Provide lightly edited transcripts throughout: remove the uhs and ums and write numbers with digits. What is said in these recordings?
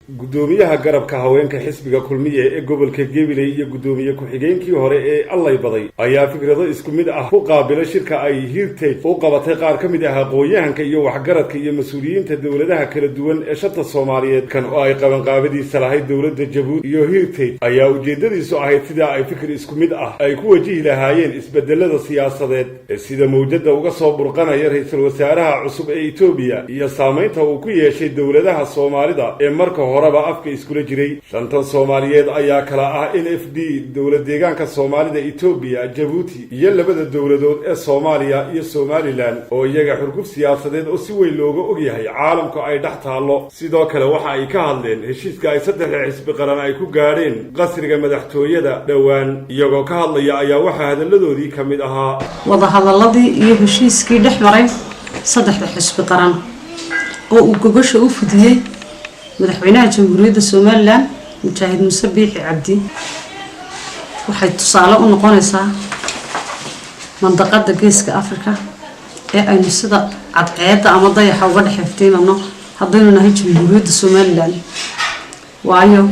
gudoomiyaha garabka haweenka xisbiga kulmiye ee gobolka Gabiley iyo gudoomiye ku-xigeenkii hore ee Allay Baday ayaa fikrado isku mid ah ku qaabilay shirka ay Heritage oo qabatay qaar ka mid ah aqoonyahanka iyo waxgaradka iyo mas'uuliyiinta dawladaha kala duwan ee shanta Soomaaliyeed kan oo ay qaban qaabadiisa lahayd dawladda Jabuuti iyo Heritage ayaa ujeedadiisu ahayd sida ay fikir isku mid ah ay ku wajihi lahaayeen isbedelada siyaasadeed ee sida mowjada uga soo burqanaya ra'iisul wasaaraha cusub ee Itoobiya iyo saameynta uu ku yeeshay dawladaha Soomaalida ee marka horeba afka iskula jiray shantan Soomaaliyeed ayaa kala ah NFD dawlad deegaanka Soomaalida Itoobiya Jabuuti iyo labada dawladood ee Soomaaliya iyo Somaliland oo iyaga xurguf siyaasadeed oo si weyn looga og yahay caalamka ay dhex taalo sidoo kale waxa ay ka hadleen heshiiska ay saddex xisbi qaran ay ku gaadheen qasriga madaxtooyada dhawaan iyagoo ka hadlaya ayaa waxa hadaladoodii kamid ahaa wada hadaladii iyo heshiiskii dhex maray saddex xisbi qaran oo uu gobasho u fudiyay madaxweynaha jamhuuriyadda Soomaaliland Mujaahid Muuse Biixi Cabdi waxay tusaale u noqonaysaa mandaqada geeska Afrika ee aynu sida cadceeda ama dayaxa uga dhaxeefteynano haddaynu nahay jamhuuriyadda Soomaaliland waayo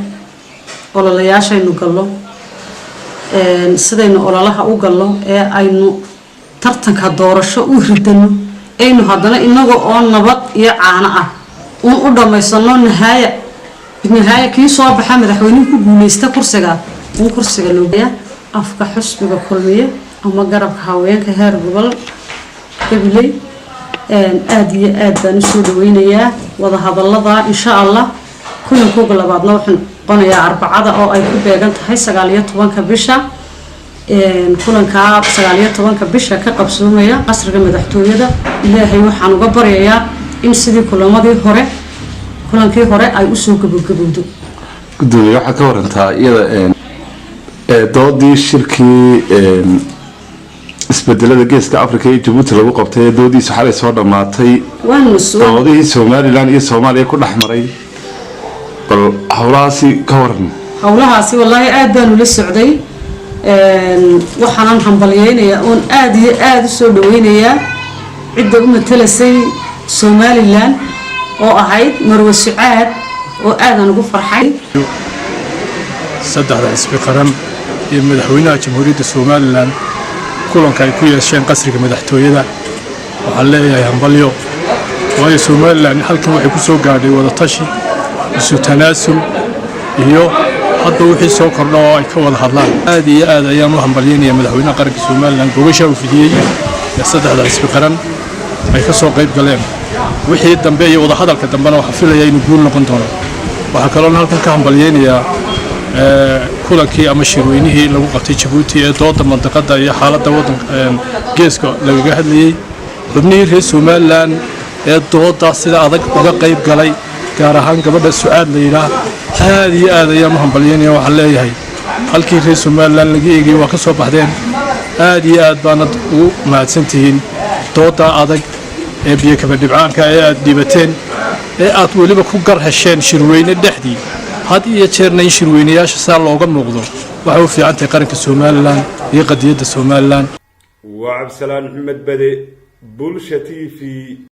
ololayaashaynu gallo sidaynu ololaha u gallo ee aynu tartanka doorasho u ridano aynu haddana inaga oo nabad iyo caano ah u dhamaysano nihaya kii soo baxa madaxweynuhu ku guuleysta kursiga looga afka xusbiga kulmiye ama garabka haweenka heer gobol Gabiley aad iyo aad baan u soo dhaweynayaa wada hadallada insha Allah kulankooda labaadna waxaan qonayaa Arbacada oo ay ku beegan tahay 19 bisha kulanka 19 bisha ka qabsoomaya qasriga madaxtooyada Ilaahay waxaan uga baryayaa in sidii kulankii hore ay u soo gabagabowdo gudoomiye waxa ka warantaa iyada doodii shirkii isbedelada geeska Afrika iyo Jabuuti lagu qabtay doodiisa xalay soo dhamaatay doodii Somaliland iyo Soomaaliya ku dhaxmaray bal hawlahaasi ka waran hawlahaasi wallahi aad baan ula socday waxaan hambalyeynaya oo aad iyo aad u soo dhaweynayaa cid u matalasay Somaliland oo ahayd Marwo Sucaad oo aadan ugu farxay saddexda xisbi qaran iyo madaxweynaha jamhuuriyadda Somaliland kulanka ay ku yeesheen qasriga madaxtooyada waxa leeyahay hambalyo waayo Somaliland halkan waxay ku soo gaadhay wada tashi isu tanaasul iyo hadda wixii soo kordhay oo ay ka wada hadlaan aad iyo aad ayaan u hambalyeynaya madaxweynaha qaranka Somaliland gobasha uu fidiyay saddexda xisbi qaran ay ka soo qayb galeen wixii dambe iyo wada hadalka dambena waxa filayaa inuu guul noqon doono waxa kale oo halkan ka hambalyeynaya kulankii ama shirweynihii lagu qabtay Jabuuti ee dooda mandaqada iyo xaaladda wadanka geeska laga hadlayay xubnihii reer Somaliland ee dooda sida adag uga qayb galay gaar ahaan gabadha Sucaad Leeyla aad iyo aad ayaan u hambalyeynaya waxa leeyahay halkii reer Somaliland laga eegay waa ka soo baxdeen aad iyo aad baan ugu mahadsantihiin dooda adag ee biyo kaba dhibcaanka ee aad dibateen ee aad waliba ku gar hesheen shirweyne dhexdii had iyo jeerna in shirweynayaasha saa looga muuqdo waxa uu fiican tahay qaranka Somaliland iyo qadiyadda Somaliland وعبد السلام محمد بدي بولشة TV